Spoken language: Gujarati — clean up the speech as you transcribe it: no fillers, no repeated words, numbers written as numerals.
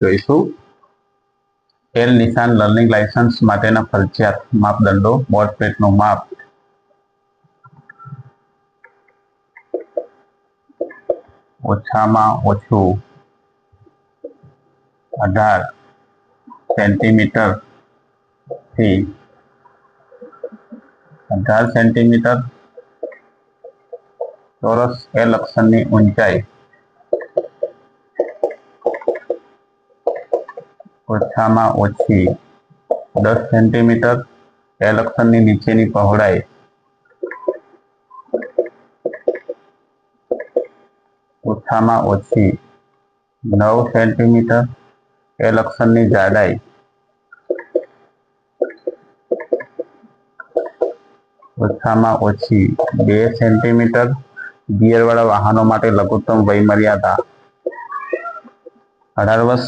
જોઈશું। એલ નિશાન લર્નિંગ લાયસન્સ માટેના ફરજિયાત માપદંડો: બોર્ડપેટનું માપ ઓછામાં ઓછું 18 સેન્ટીમીટર થી 18 સેન્ટીમીટર। ચોરસ એલ અક્ષરની ઊંચાઈ ઓછામાં ઓછી 10 સેન્ટીમીટર। એલ અક્ષરની નીચેની પહોળાઈ ઓછામાં ઓછી 9 સેન્ટીમીટર। એલ અક્ષરની જાડાઈ ઓછામાં ઓછી 2 સેન્ટીમીટર। ગિયરવાળા વાહનો માટે લઘુત્તમ વયમર્યાદા 18 વર્ષ।